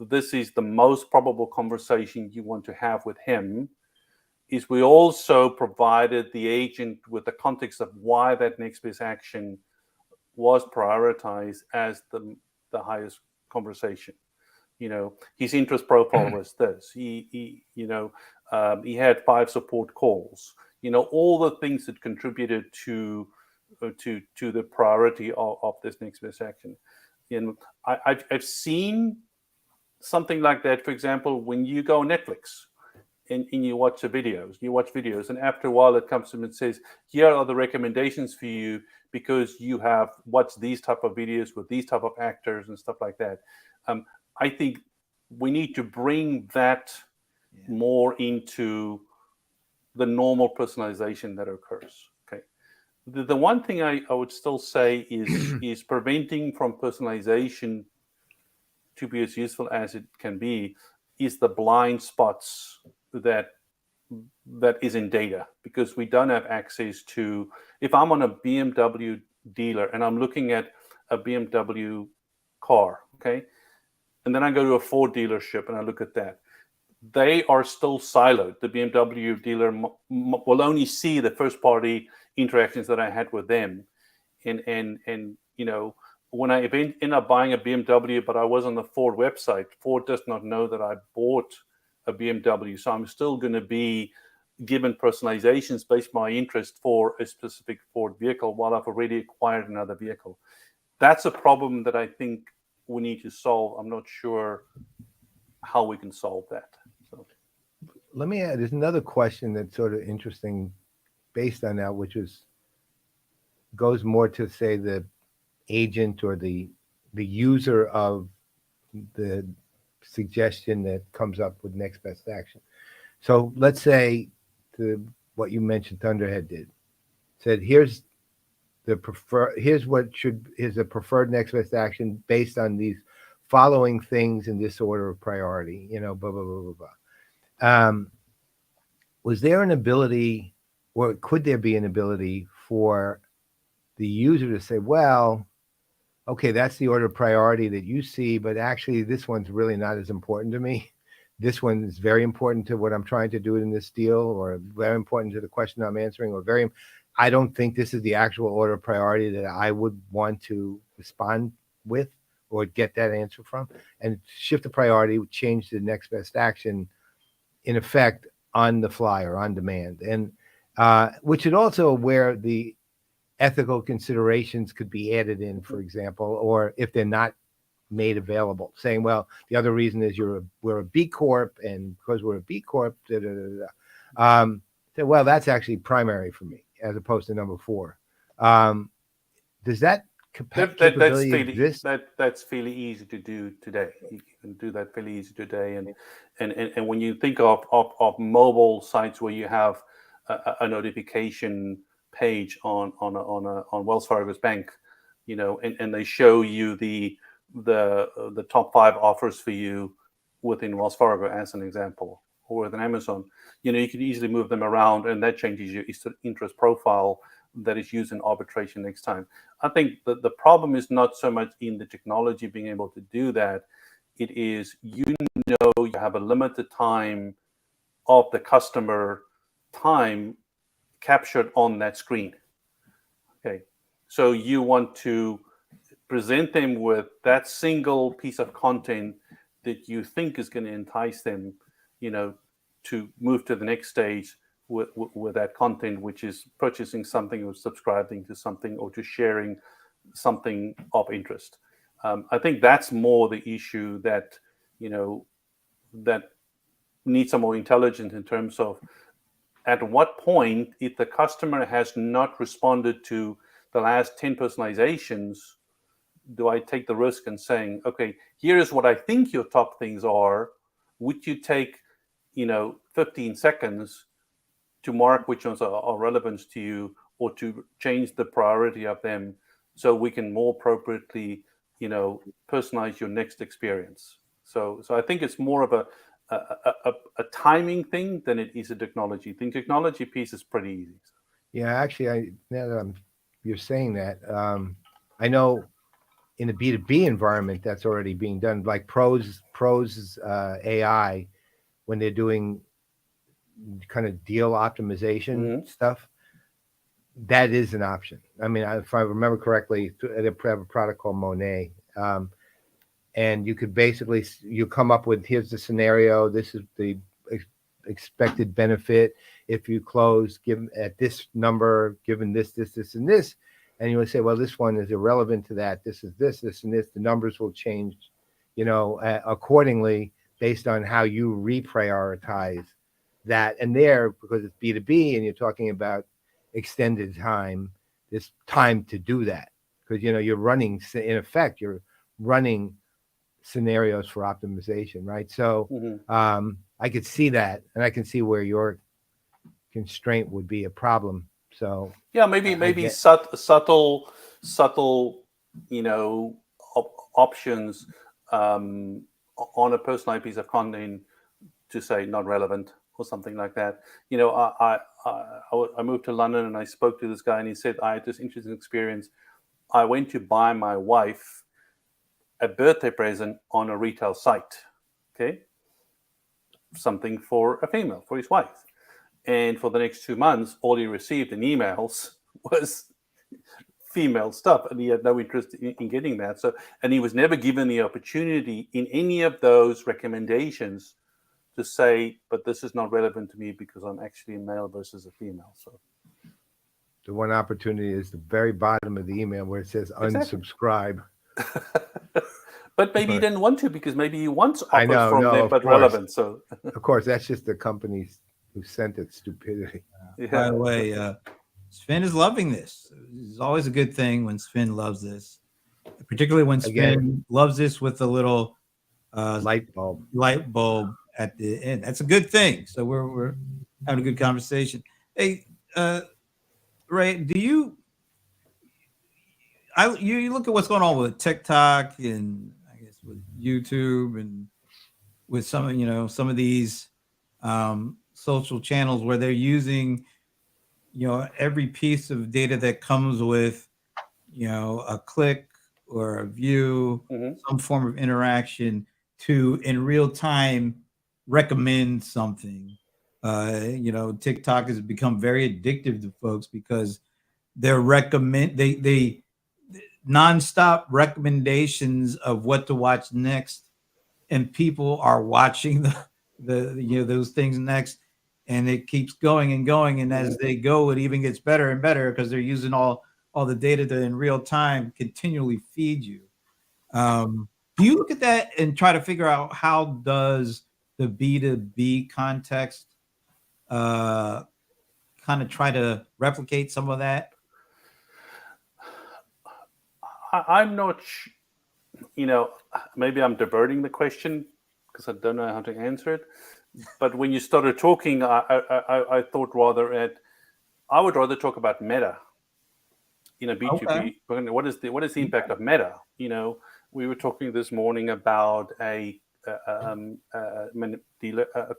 This is the most probable conversation you want to have with him. Is we also provided the agent with the context of why that next best action was prioritized as the highest conversation. His interest profile was this. He had 5 support calls. All the things that contributed to the priority of this next best action. I've seen something like that. For example, when you go on Netflix. And you watch videos, and after a while it comes to them and says, here are the recommendations for you because you have watched these type of videos with these type of actors and stuff like that. I think we need to bring that more into the normal personalization that occurs. Okay. The one thing I would still say is preventing from personalization to be as useful as it can be is the blind spots that is in data, because we don't have access to, if I'm on a BMW dealer and I'm looking at a BMW car, okay, and then I go to a Ford dealership and I look at that, they are still siloed. The BMW dealer will only see the first party interactions that I had with them, and when I end up buying a BMW but I was on the Ford website, Ford does not know that I bought a BMW. So I'm still going to be given personalizations based on my interest for a specific Ford vehicle while I've already acquired another vehicle. That's a problem that I think we need to solve. I'm not sure how we can solve that. So let me add, there's another question that's sort of interesting based on that, which goes more to say the agent or the user of the suggestion that comes up with next best action. So let's say what you mentioned Thunderheard did, said here's a preferred next best action based on these following things in this order of priority, blah blah blah blah blah. Was there an ability, or could there be an ability for the user to say, well, okay, that's the order of priority that you see, but actually this one's really not as important to me. This one is very important to what I'm trying to do in this deal, or very important to the question I'm answering, or I don't think this is the actual order of priority that I would want to respond with or get that answer from. And shift the priority, change the next best action, in effect, on the fly or on demand. And which is also where the ethical considerations could be added in, for example, or if they're not made available, saying, well, the other reason is we're a B Corp, and because we're a B Corp, say, well, that's actually primary for me as opposed to number 4. Does that capability exist? That's fairly easy to do today. You can do that fairly easy today, and when you think of mobile sites where you have a notification page on Wells Fargo's bank, and they show you the top 5 offers for you within Wells Fargo, as an example, or within Amazon. You can easily move them around, and that changes your interest profile that is used in arbitration next time. I think the problem is not so much in the technology being able to do that. It is, you have a limited time of the customer time captured on that screen. Okay, so you want to present them with that single piece of content that you think is going to entice them, to move to the next stage with that content, which is purchasing something or subscribing to something or to sharing something of interest. I think that's more the issue that that needs some more intelligence in terms of at what point, if the customer has not responded to the last 10 personalizations, do I take the risk in saying, okay, here is what I think your top things are. Would you take 15 seconds to mark which ones are relevant to you, or to change the priority of them so we can more appropriately personalize your next experience? So I think it's more of a timing thing than it is a technology thing. Technology piece is pretty easy. Yeah, actually, now that you're saying that, I know in a B2B environment that's already being done, like Pros AI, when they're doing kind of deal optimization stuff, that is an option. I mean, if I remember correctly, they have a product called Monet, and you could basically, you come up with, here's the scenario, this is the expected benefit if you close, given at this number, given this, and this, and you would say, well, this one is irrelevant to that. This is this, and this. The numbers will change, accordingly based on how you reprioritize that. And there, because it's B2B and you're talking about extended time, there's time to do that, because you're running, in effect, you're running scenarios for optimization, right? So I could see that, and I can see where your constraint would be a problem. So yeah, maybe subtle options on a personalized piece of content to say not relevant or something like that. I moved to London and I spoke to this guy, and he said, I had this interesting experience. I went to buy my wife a birthday present on a retail site. Okay, something for a female, for his wife. And for the next 2 months, all he received in emails was female stuff, and he had no interest in getting that. So, and he was never given the opportunity in any of those recommendations to say, but this is not relevant to me because I'm actually a male versus a female. So the one opportunity is the very bottom of the email where it says unsubscribe. But maybe he didn't want to, because maybe he wants offers from them, but relevant. So of course, that's just the companies who sent it stupidity. Yeah. By the way, Sven is loving this. It's always a good thing when Sven loves this, particularly when Sven loves this with a little light bulb at the end. That's a good thing. So we're having a good conversation. Hey, Ray, do you look at what's going on with TikTok and I guess with YouTube and with some of these social channels where they're using every piece of data that comes with a click or a view, some form of interaction, to in real time recommend something. TikTok has become very addictive to folks because they're they nonstop recommendations of what to watch next, and people are watching those things next, and it keeps going and going, and as they go, it even gets better and better because they're using all the data to in real time continually feed you. Do you look at that and try to figure out how does the B2B context kind of try to replicate some of that? I'm not, maybe I'm diverting the question because I don't know how to answer it. But when you started talking, I thought I would rather talk about Meta in a B2B. Okay. What is the impact of Meta? You know, we were talking this morning about a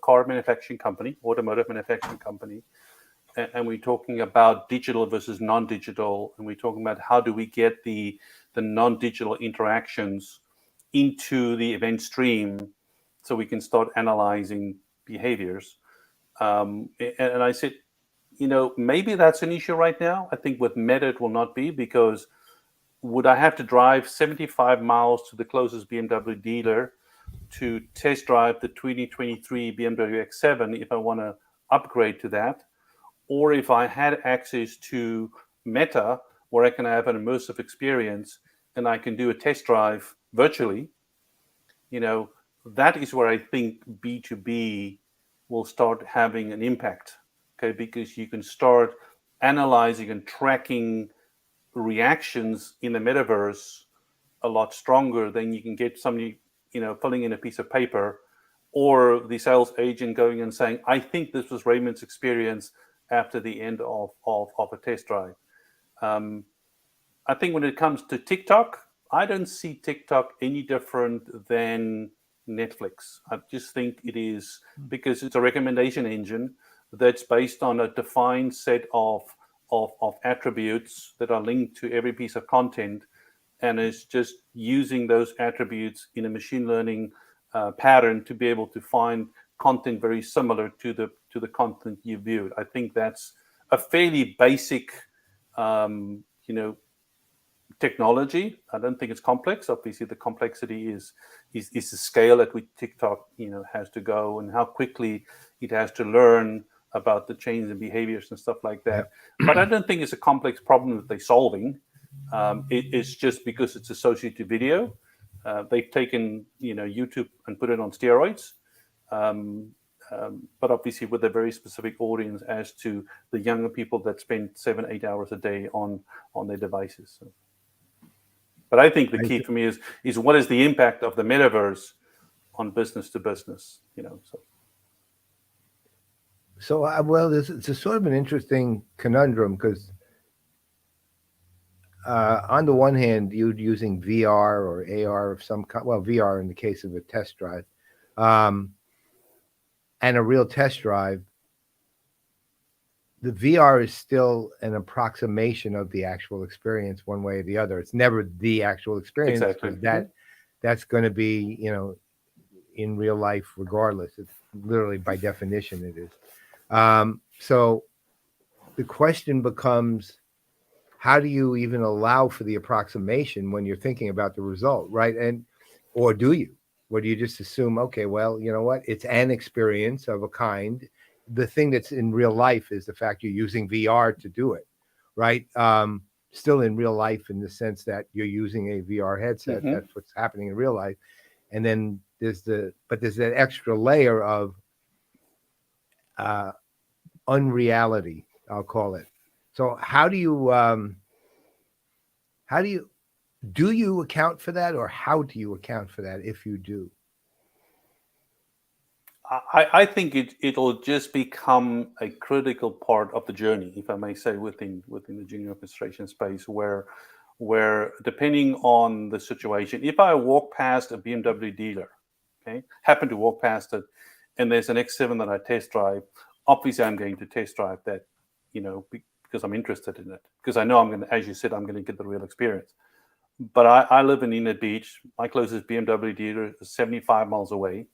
car manufacturing company, automotive manufacturing company, and we're talking about digital versus non-digital, and we're talking about how do we get the non-digital interactions into the event stream so we can start analyzing behaviors. And I said, you know, maybe that's an issue right now. I think with Meta it will not be, because would I have to drive 75 miles to the closest BMW dealer to test drive the 2023 BMW X7 if I want to upgrade to that? Or if I had access to Meta, where I can have an immersive experience and I can do a test drive virtually, you know, that is where I think B2B will start having an impact, okay? Because you can start analyzing and tracking reactions in the metaverse a lot stronger than you can get somebody, you know, filling in a piece of paper, or the sales agent going and saying, I think this was Raymond's experience after the end of a test drive. I think when it comes to TikTok, I don't see TikTok any different than Netflix. I just think it is, because it's a recommendation engine that's based on a defined set of attributes that are linked to every piece of content, and is just using those attributes in a machine learning pattern to be able to find content very similar to the content you viewed. I think that's a fairly basic, technology. I don't think it's complex. Obviously, the complexity is the scale at which TikTok, has to go, and how quickly it has to learn about the change in behaviors and stuff like that. But I don't think it's a complex problem that they're solving. It's just because it's associated to video. They've taken, YouTube and put it on steroids. But obviously with a very specific audience as to the younger people that spend 7-8 hours a day on their devices. So. But I think the key for me is what is the impact of the metaverse on business to business, So, it's a sort of an interesting conundrum, because on the one hand, you're using VR or AR of some kind, well, VR in the case of a test drive, and a real test drive. The VR is still an approximation of the actual experience one way or the other. It's never the actual experience. Exactly. That's going to be, in real life regardless. It's literally by definition it is. So the question becomes, how do you even allow for the approximation when you're thinking about the result, right? Or do you? Or do you just assume, okay, well, you know what? It's an experience of a kind. The thing that's in real life is the fact you're using VR to do it, right? Still in real life, in the sense that you're using a VR headset. Mm-hmm. That's what's happening in real life. And then there's that extra layer of unreality, I'll call it. So how do you account for that, or how do you account for that if you do? I think it'll just become a critical part of the journey, if I may say, within the junior orchestration space, where depending on the situation, if I walk past a BMW dealer, happen to walk past it, and there's an X7 that I test drive, obviously I'm going to test drive that, because I'm interested in it, because I know I'm going to, as you said, I'm going to get the real experience. But I live in Enid Beach. My closest BMW dealer is 75 miles away.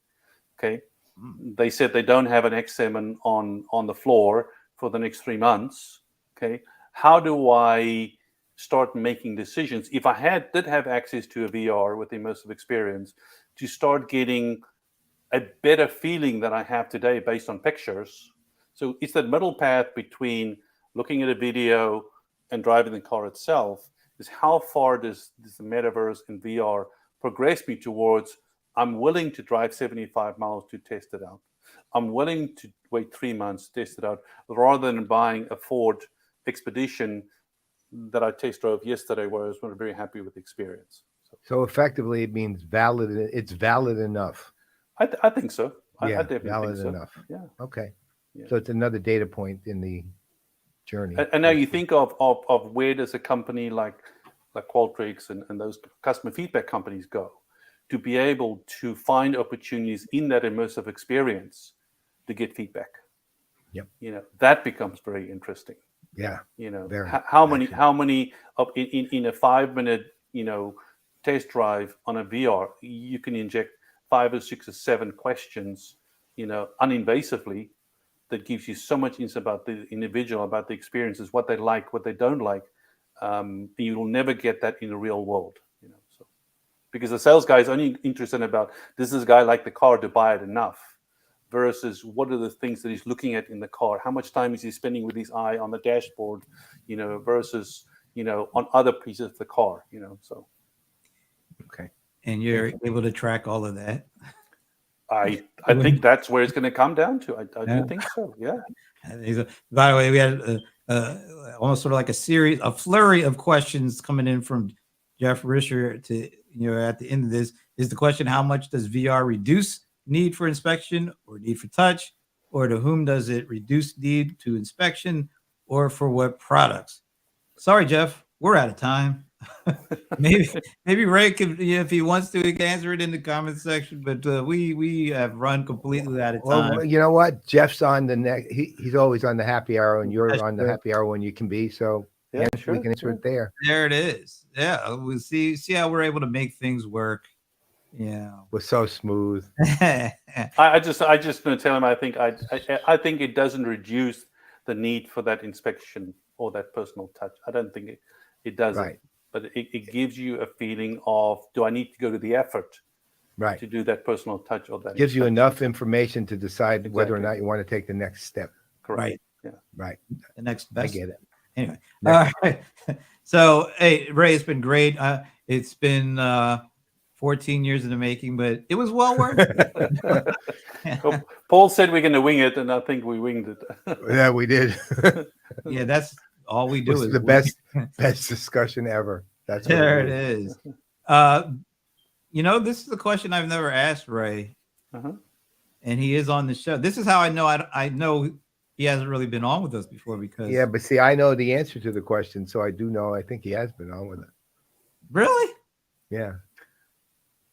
Okay. They said they don't have an X7 on the floor for the next 3 months. Okay. How do I start making decisions, if I did have access to a VR with immersive experience, to start getting a better feeling than I have today based on pictures? So it's that middle path between looking at a video and driving the car itself, is how far does the metaverse and VR progress me towards, I'm willing to drive 75 miles to test it out. I'm willing to wait 3 months to test it out, rather than buying a Ford Expedition that I test drove yesterday, where I was very happy with the experience. So effectively, it means valid. It's valid enough. I think so. Yeah, I definitely valid think so. enough. Yeah. Okay. Yeah. So it's another data point in the journey. And now you think of where does a company like Qualtrics and those customer feedback companies go to be able to find opportunities in that immersive experience to get feedback. Yep. That becomes very interesting. Yeah. Very, how many of in a 5-minute test drive on a VR, you can inject 5 or 6 or 7 questions, uninvasively, that gives you so much insight about the individual, about the experiences, what they like, what they don't like. You will never get that in the real world, so because the sales guy is only interested about, does this guy like the car to buy it enough, versus what are the things that he's looking at in the car, how much time is he spending with his eye on the dashboard, versus on other pieces of the car, so. Okay. And you're able to track all of that. I think that's where it's going to come down to. I do think so. Yeah. By the way, we had almost sort of like a flurry of questions coming in from Jeff Risher to, at the end of this. Is the question, how much does VR reduce need for inspection or need for touch? Or to whom does it reduce need to inspection, or for what products? Sorry, Jeff, we're out of time. maybe Ray can, if he wants to, he can answer it in the comment section. But we have run completely out of time. Well, you know what? Jeff's on the next. He's always on the happy hour, and you're on the happy hour when you can be. So yeah, we can answer it there. There it is. Yeah, we'll see how we're able to make things work. Yeah, we're so smooth. I just going to tell him. I think it doesn't reduce the need for that inspection or that personal touch. I don't think it does. Right. But it gives you a feeling of, do I need to go to the effort to do that personal touch or that? Gives you enough information to decide whether or not you want to take the next step. Correct. Right. Yeah. Right. The next best. I get it. Anyway. All right. So, hey, Ray, it's been great. It's been 14 years in the making, but it was well worth it. Well, Paul said we're going to wing it, and I think we winged it. Yeah, we did. Yeah, that's all we do. Is the best discussion ever. That's what there it is. This is a question I've never asked Ray, and he is on the show. This is how I know. I know he hasn't really been on with us before, because but see, I know the answer to the question, so I do know. I think he has been on with it. Really? Yeah.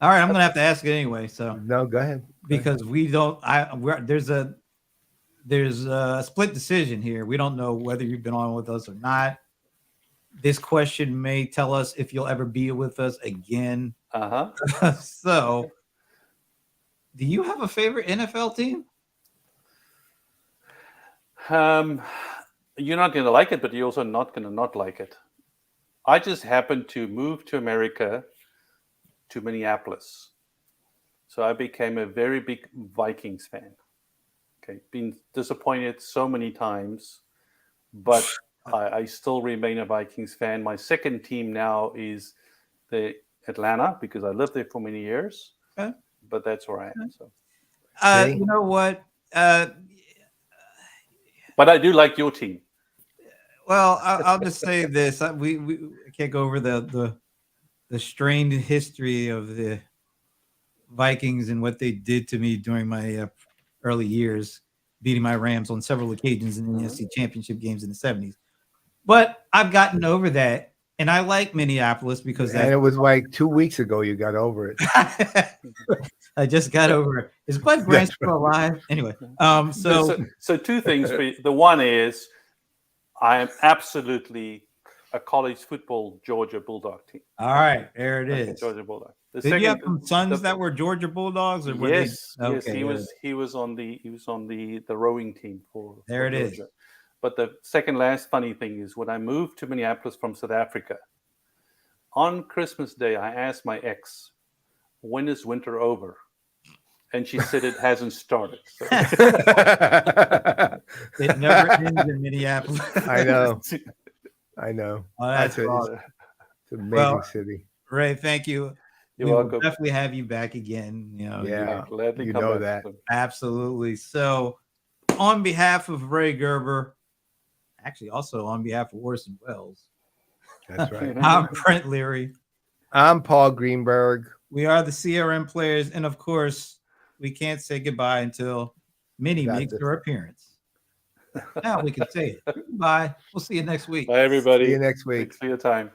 All right, I'm gonna have to ask it anyway. So no, go ahead. Because we don't. There's a split decision here. We don't know whether you've been on with us or not. This question may tell us if you'll ever be with us again. So, do you have a favorite NFL team? You're not going to like it, but you're also not going to not like it. I just happened to move to America, to Minneapolis. So I became a very big Vikings fan. Okay, been disappointed so many times, but I still remain a Vikings fan. My second team now is the Atlanta, because I lived there for many years. Okay. But that's where I am. So, you know what? But I do like your team. Well, I'll just say this: we can't go over the strained history of the Vikings and what they did to me during my early years, beating my Rams on several occasions in the NFC Championship games in the 70s. But I've gotten over that, and I like Minneapolis because it was like 2 weeks ago you got over it. I just got over it. Is Bud Grant still alive? Anyway, so 2 things. The one is, I am absolutely a college football Georgia Bulldog team. All right, there it is. Georgia Bulldog. Did you have some sons that were Georgia Bulldogs? Or yes, he was on the rowing team for. There it Georgia. is. But the second last funny thing is, when I moved to Minneapolis from South Africa, on Christmas Day, I asked my ex, "When is winter over?" And she said it hasn't started. So. It never ends in Minneapolis. I know. Oh, that's awesome. It's an amazing city. Ray, thank you. You're we welcome. Will definitely have you back again. Gladly you come know back. that. Absolutely. So, on behalf of Ray Gerber, actually also on behalf of Orson Welles, that's right. I'm Brent Leary. I'm Paul Greenberg. We are the CRM Players, and of course, we can't say goodbye until Minnie makes her appearance. Now we can say it. Bye. We'll see you next week. Bye, everybody. See you next week. Thanks for your time.